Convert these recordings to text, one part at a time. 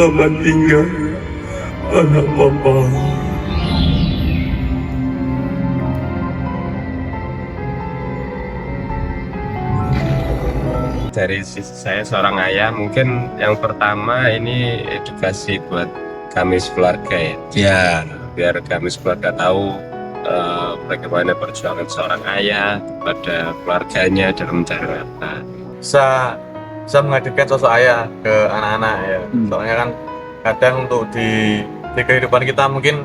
Selamat tinggal, anak papa. Dari sisi saya seorang ayah, mungkin yang pertama ini edukasi buat kami sekeluarga ya. Ya, Biar kami sekeluarga tahu bagaimana perjuangan seorang ayah kepada keluarganya dalam mencari nafkah. Bisa menghadirkan sosok ayah ke anak-anak ya. Soalnya kan kadang untuk di kehidupan kita mungkin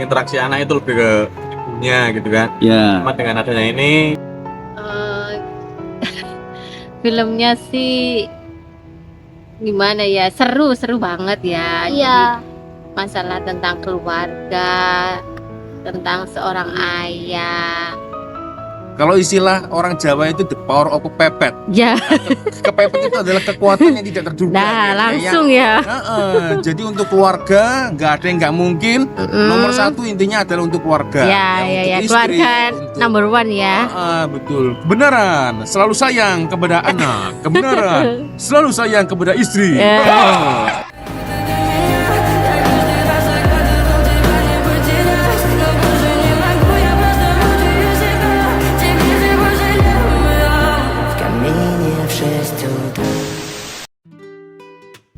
interaksi anak itu lebih ke ibunya gitu kan. ya. Cuma dengan adanya ini Filmnya sih gimana ya, seru banget ya. Iya. Jadi masalah tentang keluarga, tentang seorang ayah. Kalau istilah orang Jawa itu the power of pepet. Ya, Kepepet itu adalah kekuatan yang tidak terduga. nah Ya, langsung ya. Jadi untuk keluarga nggak ada yang nggak mungkin. Nomor satu intinya adalah untuk keluarga. Ya, untuk ya, istri, keluarga untuk- number one ya. Betul. Kebenaran selalu sayang kepada anak. Kebenaran selalu sayang kepada istri. Ya.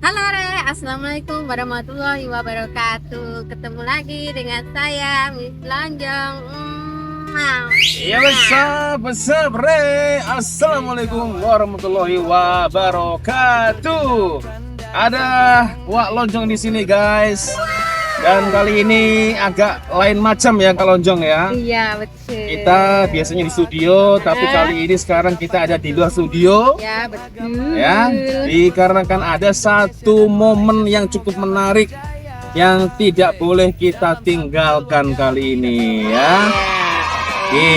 Halo Re, assalamualaikum warahmatullahi wabarakatuh. Ketemu lagi dengan saya Miss Lonjong. Iya besar Re. Assalamualaikum warahmatullahi wabarakatuh. Ada Wak Lonjong di sini guys. Dan kali ini agak lain macam ya Kak Lonjong ya. Iya betul. Kita biasanya di studio, tapi kali ini sekarang kita ada di luar studio. Ya betul. Ya, dikarenakan ada satu momen yang cukup menarik yang tidak boleh kita tinggalkan kali ini ya. Oke,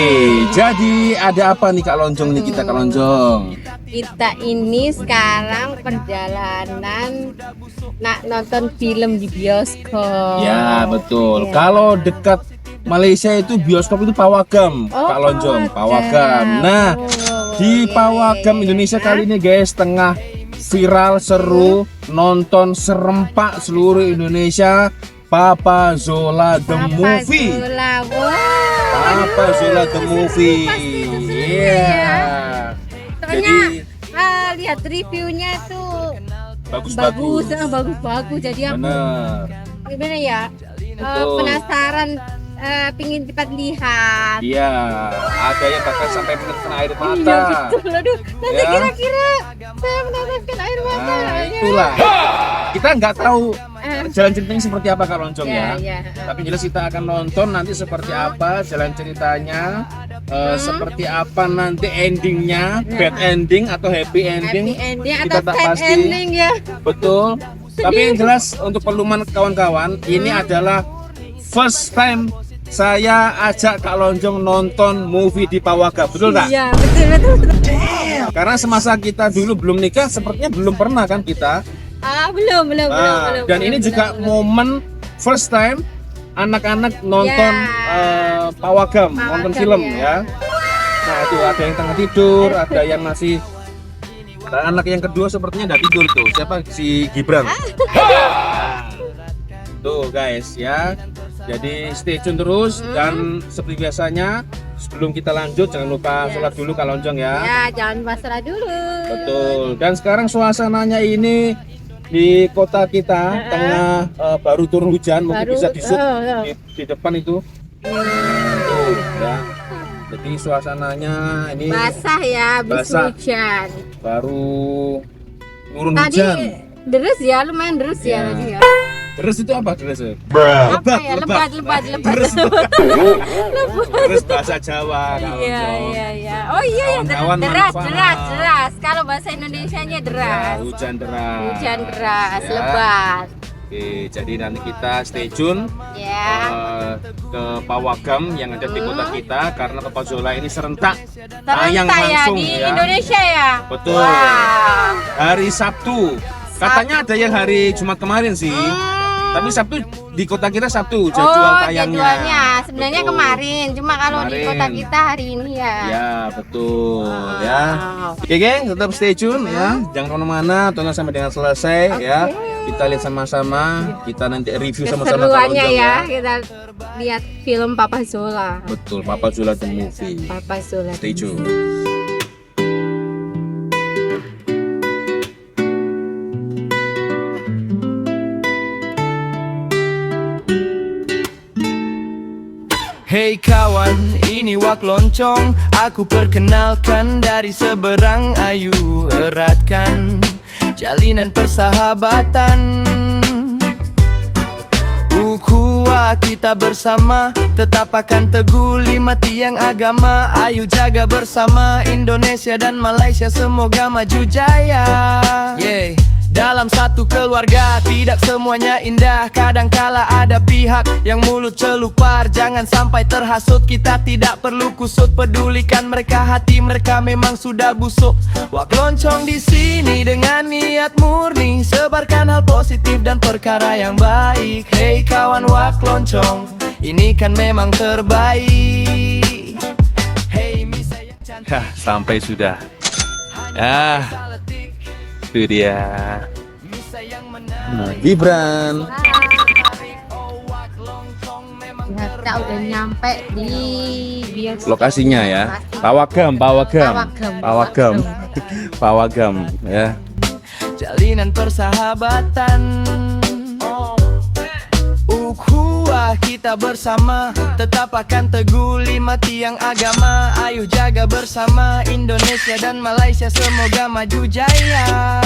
jadi ada apa nih Kak Lonjong nih kita Kak Lonjong? Kita ini sekarang perjalanan nonton film di bioskop. Ya betul. Ya. Kalau dekat Malaysia itu bioskop itu Pawagam, Kak Lonjong, Pawagam. Nah, di Pawagam Indonesia kali ini guys tengah viral seru nonton serempak seluruh Indonesia Papa Zola the Movie. Zola, wow. Papa Zola the Movie. Iya. Jadi Lihat reviewnya tuh bagus-bagus. bagus. Jadi aku Bener. gimana ya? Betul. Penasaran, pingin cepat lihat. Iya, ada yang bahkan sampai menetes air mata. Iya betul, aduh. Nanti Ya. kira-kira saya meneteskan air mata. Nah, itulah. Kita nggak tahu jalan ceritanya seperti apa Kak Lonjong ya. Ya. Tapi jelas kita akan nonton nanti seperti apa jalan ceritanya, seperti apa nanti endingnya, bad ending atau happy ending. Happy ending kita atau tak bad pasti. ending ya? Betul. Tapi yang jelas untuk perluman kawan-kawan, ini adalah first time saya ajak Kak Lonjong nonton movie di Pawagam, betul tak? Iya betul. Karena semasa kita dulu belum nikah, sepertinya belum pernah kan kita. Belum. Dan ini juga momen first time anak-anak nonton Pawagam, nonton film ya. Nah itu ada yang tengah tidur, ada yang masih. Nah, anak yang kedua sepertinya udah tidur tuh. Siapa? Si Gibran. Nah, tuh guys ya. Jadi stay tune terus dan seperti biasanya sebelum kita lanjut jangan lupa sholat dulu Kak Lonjong ya. Ya jangan pasrah dulu. Betul. Dan sekarang suasananya ini di kota kita tengah baru turun hujan, mungkin bisa di-shoot di depan itu. Tuh, ya. Jadi suasananya ini Basah ya, habis Basah. hujan. baru turun Tadi hujan. deres ya, lumayan deres ya Ya. tadi ya. Terus itu apa deres? Apa ya? Lebat. Deres. Terus bahasa Jawa Kak Iya. Lonjong. Oh iya ya, Kawan-kawan deras. manfaat. Kalau bahasa Indonesianya Ya, deras. hujan deras. Hujan deras, Ya. lebat. Oke, jadi nanti kita stay tune Ya. ke Pawagam yang ada di kota kita karena Papa Zola ini serentak Serentak tayang ya langsung di ya. Indonesia ya. Betul. Wow. Hari Sabtu. Katanya ada yang hari Jumat kemarin sih. Tapi Sabtu di kota kita Sabtu jadwal tayangnya. Jadwalnya sebenarnya Betul. kemarin, cuma kalau di Kemarin. kota kita hari ini ya. Ya betul ya. Oke geng, tetap stay tune ya. Jangan kemana-mana, tonton sampai dengan selesai ya. Kita lihat sama-sama. Kita nanti review sama-sama. Keseruannya kalau ya, udah, kita lihat film Papa Zola. Betul, Papa Zola the movie. Papa Zola. Stay tune. Hey kawan, ini Wak Loncong. Aku perkenalkan dari seberang, ayo eratkan jalinan persahabatan. Ukhuwah kita bersama, tetap akan teguh 5 tiang agama. Ayo jaga bersama Indonesia dan Malaysia, semoga maju jaya. Yeah. Dalam satu keluarga tidak semuanya indah. Kadangkala ada pihak yang mulut celupar. Jangan sampai terhasut, kita tidak perlu kusut. Pedulikan mereka, hati mereka memang sudah busuk. Wak Loncong di sini dengan niat murni, sebarkan hal positif dan perkara yang baik. Hey kawan Wak Loncong, ini kan memang terbaik. Hey misa yang cantik. Sampai sudah. Itu dia. Gibran. Ya, kita udah nyampe di bioskop. Lokasinya ya. Pawagam ya. Jalinan persahabatan. Ukhuwah kita bersama, tetap akan teguh 5 tiang agama. Ayo jaga bersama Indonesia dan Malaysia, semoga maju jaya.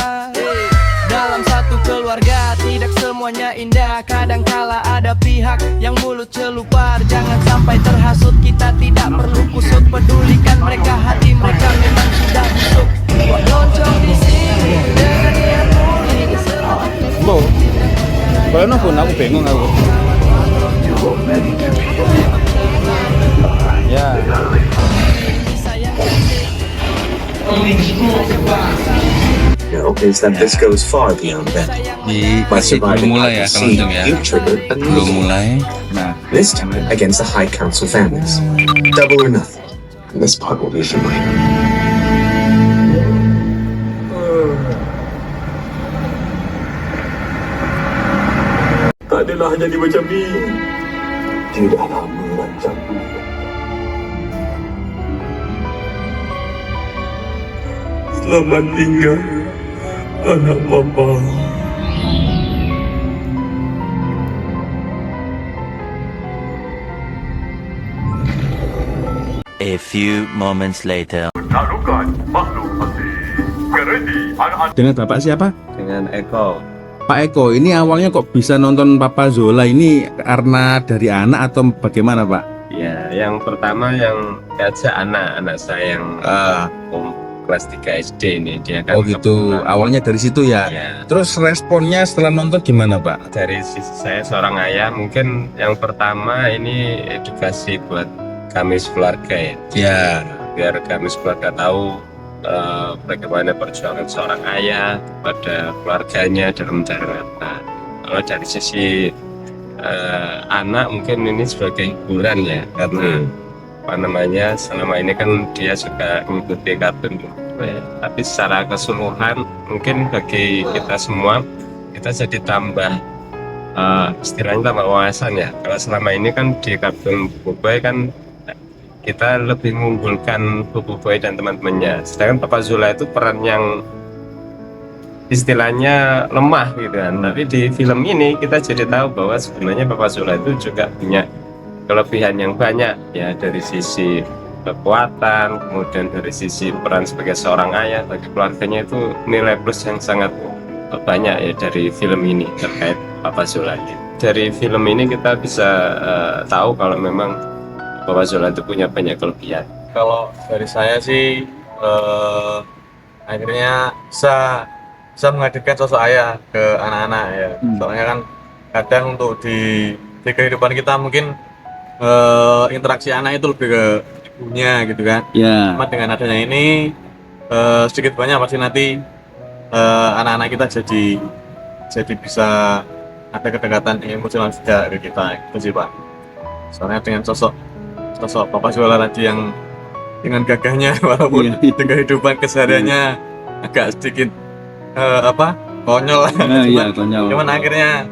Dalam satu keluarga tidak semuanya indah. Kadangkala ada pihak yang mulut celupar. Jangan sampai terhasut, kita tidak perlu kusut. Pedulikan mereka, hati mereka memang sudah busuk. Wak Loncong di sini dengan niat murni. Bo, kalau pun aku bingung aku. Ya. Is that this goes far beyond that. By surviving IPC, you triggered a Belum mulai. Nah, this time against the High Council families. Double or nothing. This part will be for mine. Tak adalah jadi macam ni. Tidak lama macam ni. Selamat tinggal, anak papa. A few moments later. dengan Bapak siapa? Dengan Eko. Pak Eko, ini awalnya kok bisa nonton Papa Zola ini karena dari anak atau bagaimana Pak? Ya, yang pertama yang ngajak anak saya yang kelas 3 SD ini, dia kan Oh gitu, kebetulan- awalnya dari situ ya. Ya, Terus responnya setelah nonton gimana Pak? dari sisi saya seorang ayah, mungkin yang pertama ini edukasi buat kami keluarga ya. Ya. Biar kami keluarga tahu bagaimana perjuangan seorang ayah pada keluarganya dalam mencari nafkah. Kalau dari sisi anak mungkin ini sebagai hiburan ya, karena apa namanya, selama ini kan dia suka mengikuti kartun ya. Tapi secara keseluruhan mungkin bagi kita semua kita jadi tambah istilahnya tambah wawasan ya. Kalau selama ini kan di kartun Boboiboy kan kita lebih mengunggulkan Boboiboy dan teman-temannya, sedangkan Papa Zola itu peran yang istilahnya lemah gitu kan. Tapi di film ini kita jadi tahu bahwa sebenarnya Papa Zola itu juga punya kelebihan yang banyak ya, dari sisi kekuatan, kemudian dari sisi peran sebagai seorang ayah bagi keluarganya, itu nilai plus yang sangat banyak ya dari film ini terkait Papa Zola. Dari film ini kita bisa tahu kalau memang Papa Zola itu punya banyak kelebihan. Kalau dari saya sih akhirnya bisa menghadirkan sosok ayah ke anak-anak ya. Soalnya kan kadang untuk di kehidupan kita mungkin interaksi anak itu lebih ke ibunya gitu kan. Ya. Cuma dengan adanya ini sedikit banyak pasti nanti anak-anak kita jadi bisa ada kedekatan emosional juga ke kita, itu sih Pak. Soalnya dengan sosok Papa Zola tadi yang dengan gagahnya walaupun di kehidupan kesehariannya agak sedikit konyol lah. Cuman akhirnya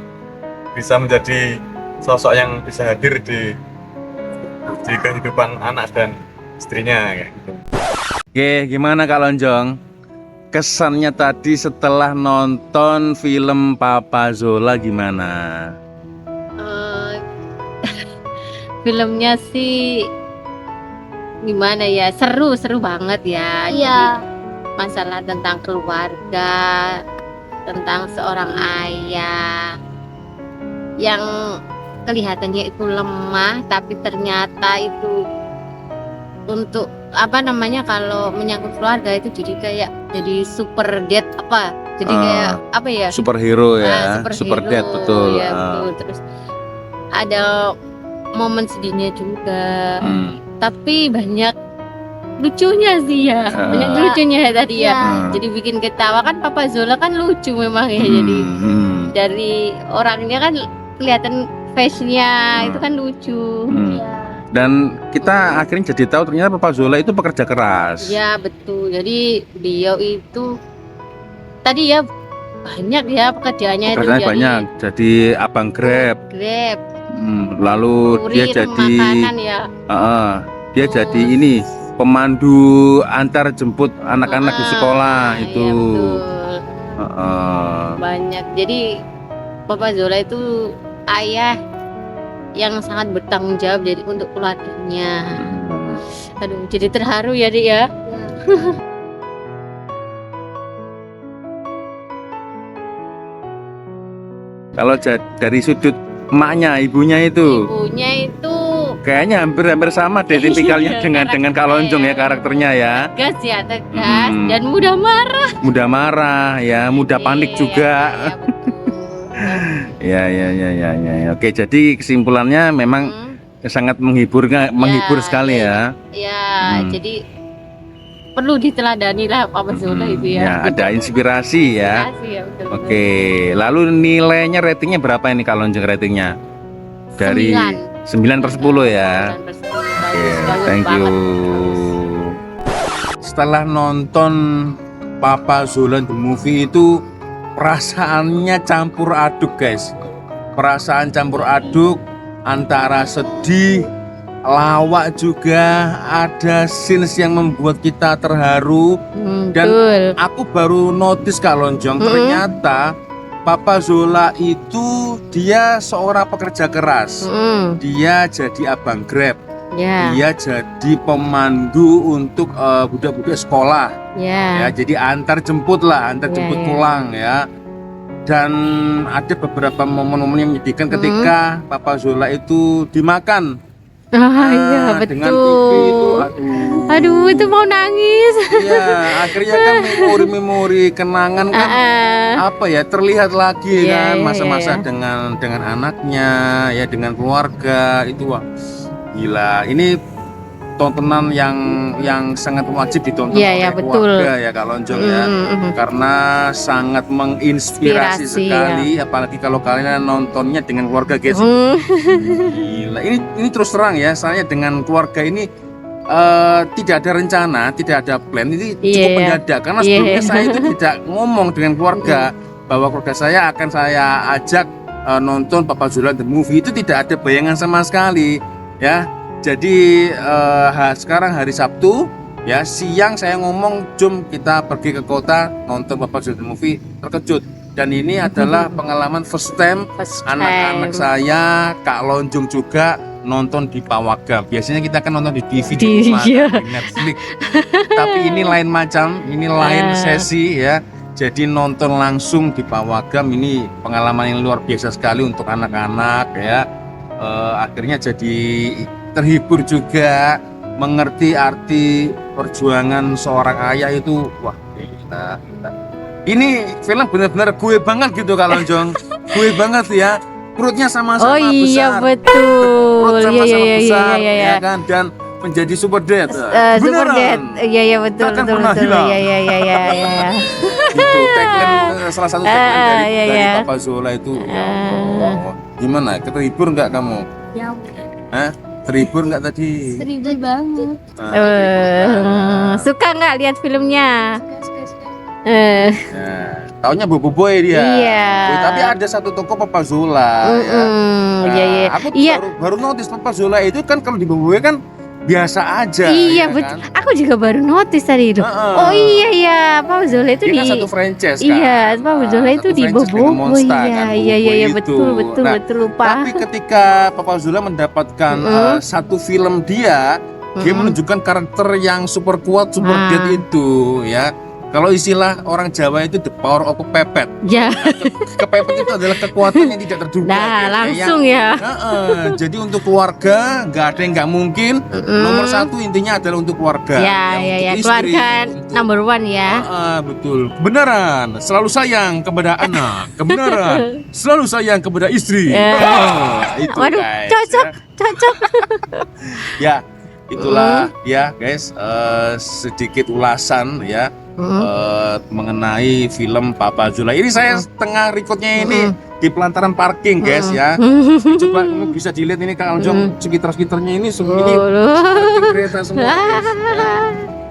bisa menjadi sosok yang bisa hadir di kehidupan anak dan istrinya kayak gitu. Oke, gimana Kak Lonjong? Kesannya tadi setelah nonton film Papa Zola gimana? Filmnya sih gimana ya, seru banget ya. Iya. Jadi masalah tentang keluarga, tentang seorang ayah yang kelihatannya itu lemah tapi ternyata itu untuk kalau menyangkut keluarga itu jadi super dad jadi superhero ya, superhero, super dad betul. ya, betul. Terus ada momen sedihnya juga, tapi banyak lucunya sih ya, banyak lucunya tadi ya. Jadi bikin ketawa kan, Papa Zola kan lucu memang ya. Jadi dari orangnya kan kelihatan face-nya itu kan lucu. Dan kita akhirnya jadi tahu ternyata Papa Zola itu pekerja keras. Ya betul. Jadi beliau itu tadi ya banyak ya pekerjaannya. Pekerjaannya itu banyak. Jadi abang Grab. Lalu dia jadi makanan ya. Dia jadi ini pemandu antar jemput anak-anak di sekolah itu. Iya, betul. Banyak. Jadi Papa Zola itu ayah yang sangat bertanggung jawab jadi untuk keluarganya. Aduh, jadi terharu ya Dik ya. Kalau dari sudut emaknya, ibunya itu kayaknya hampir sama deh tipikalnya dengan Kak Lonjong ya, karakternya ya. Tegas ya, tegas dan mudah marah. Mudah marah ya, mudah panik juga. Ya. Oke, jadi kesimpulannya memang sangat menghibur sekali ya. Ya, jadi perlu diteladani lah Papa Zola itu ya. Ada inspirasi ya. Betul. Oke, lalu nilainya ratingnya berapa ini Kak Lonjong ratingnya? Dari 9/10 ya. 9/10. Oke, thank you. Setelah nonton Papa Zola the movie itu perasaannya campur aduk guys. Perasaan campur aduk antara sedih, lawak juga, ada scenes yang membuat kita terharu. Dan aku baru notice Kak Lonjong, ternyata Papa Zola itu dia seorang pekerja keras. Dia jadi abang Grab. Dia jadi pemandu untuk budak-budak sekolah. Ya, jadi antar jemput pulang ya. Dan ada beberapa momen-momen yang menyedihkan ketika Papa Zola itu dimakan. Iya betul. Dengan pipi itu, aduh itu mau nangis. Iya, akhirnya kan memori-memori kenangan kan terlihat lagi kan masa-masa dengan anaknya ya, dengan keluarga itu. Wah, gila. Ini tontonan yang sangat wajib ditonton oleh keluarga ya Kak Lonjong ya, karena sangat menginspirasi sekali, apalagi kalau kalian nontonnya dengan keluarga guys. Gila, ini terus terang ya, saya dengan keluarga ini tidak ada rencana, tidak ada plan, ini cukup mendadak karena sebelumnya saya itu tidak ngomong dengan keluarga bahwa keluarga saya akan saya ajak nonton Papa Zola the movie, itu tidak ada bayangan sama sekali ya. Jadi sekarang hari Sabtu ya, siang saya ngomong, jom kita pergi ke kota nonton Papa Zola the movie. Terkejut, dan ini adalah pengalaman first time anak-anak saya, Kak Lonjong juga nonton di Pawagam. Biasanya kita kan nonton di TV di rumah, di Netflix. Tapi ini lain macam, ini lain sesi ya. Jadi nonton langsung di Pawagam ini pengalaman yang luar biasa sekali untuk anak-anak ya. Akhirnya jadi terhibur juga, mengerti arti perjuangan seorang ayah itu. Wah, gila. Ini film benar-benar gue banget gitu Kak Lonjong. Gue banget ya. Perutnya sama-sama besar. Oh iya betul. Perut sama-sama besar ya kan, dan menjadi super dad. Super dad. Iya betul. Takkan pernah hilang. Iya. Itu tagline, salah satu tagline dari iya. Papa Zola itu. Ya Allah. Gimana? Terhibur nggak kamu? Ya. Hah? Terhibur nggak tadi? Terhibur banget. Suka nggak lihat filmnya? Nah, taunya Boboiboy dia. Iya. Tapi ada satu toko Papa Zola. Ya. Iya. Aku Iya. baru notice Papa Zola itu kan kalau di Boboiboy kan biasa aja. Iya, ya betul. kan? Aku juga baru notice tadi itu. Oh iya, Papa Zola itu Dia di kan satu franchise kan. Iya, Papa Zola itu satu di franchise dengan Boboiboy. Monster kan, Iya, Boboiboy itu. betul Nah, lupa. Tapi ketika Papa Zola mendapatkan satu film dia menunjukkan karakter yang super kuat, super dead itu ya. Kalau istilah orang Jawa itu the power of kepepet. Ya. Kepepet itu adalah kekuatan yang tidak terduga. Nah, gitu. langsung Yang- ya. Jadi untuk keluarga nggak ada yang nggak mungkin. Nomor satu intinya adalah untuk keluarga. Ya, Untuk istri, keluarga untuk- number one ya. Betul. Kebenaran selalu sayang kepada anak. Kebenaran selalu sayang kepada istri. Itu Waduh, guys, cocok. ya. Itulah ya guys, sedikit ulasan ya mengenai film Papa Zola. Ini saya tengah recordnya ini di pelataran parking guys ya. Coba kamu bisa dilihat ini Kang Aljong sekitar-sekitarnya ini semua ini parking kereta semua guys,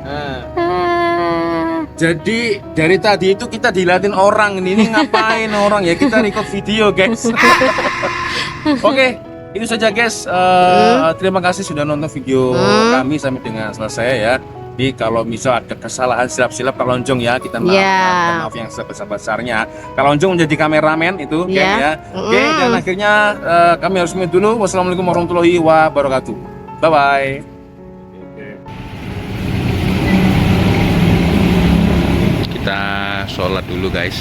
ya. Jadi dari tadi itu kita dilihatin orang ini ngapain orang ya, kita record video guys. Oke, itu saja guys. Terima kasih sudah nonton video kami sampai dengan selesai ya. Jadi kalau misal ada kesalahan silap-silap Kak Lonjong ya, kita maaf yang sebesar-besarnya. Kak Lonjong menjadi kameramen itu kan ya. Oke, dan akhirnya kami harus pamit dulu. Wassalamualaikum warahmatullahi wabarakatuh. Bye bye. Kita sholat dulu guys,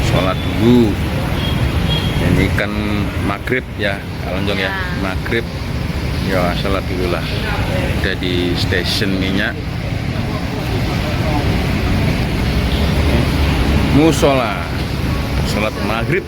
sholat dulu. Ini kan maghrib ya Kak Lonjong ya, maghrib ya, sholat dulu lah. Udah di stasiun minyak musola, sholat maghrib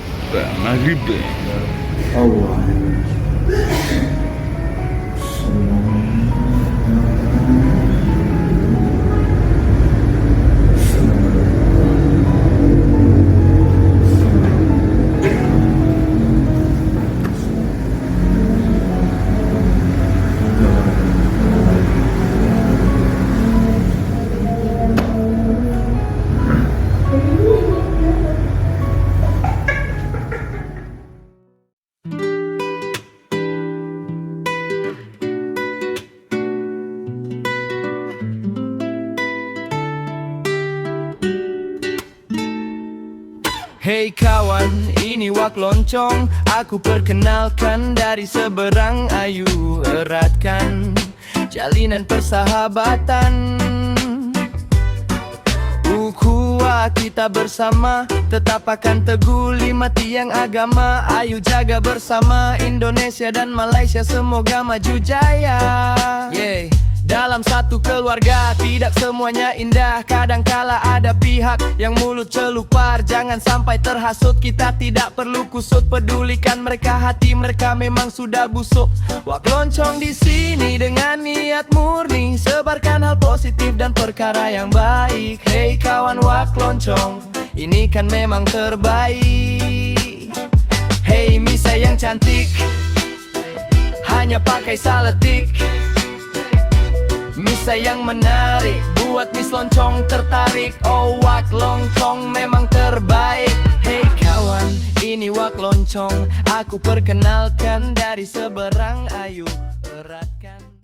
Hey kawan, ini Wak Loncong. Aku perkenalkan dari seberang, ayo eratkan jalinan persahabatan. Ukhuwah kita bersama, tetap akan teguh 5 tiang agama. Ayo jaga bersama Indonesia dan Malaysia, semoga maju jaya. Yeah. Dalam satu keluarga tidak semuanya indah. Kadangkala ada pihak yang mulut celupar. Jangan sampai terhasut, kita tidak perlu kusut. Pedulikan mereka, hati mereka memang sudah busuk. Wak Loncong di sini dengan niat murni, sebarkan hal positif dan perkara yang baik. Hey kawan Wak Loncong, ini kan memang terbaik. Hey Misa yang cantik, hanya pakai saletik. Misa yang menarik, buat Miss Loncong tertarik. Oh Wak Loncong memang terbaik. Hey kawan, ini Wak Loncong. Aku perkenalkan dari seberang, ayo eratkan.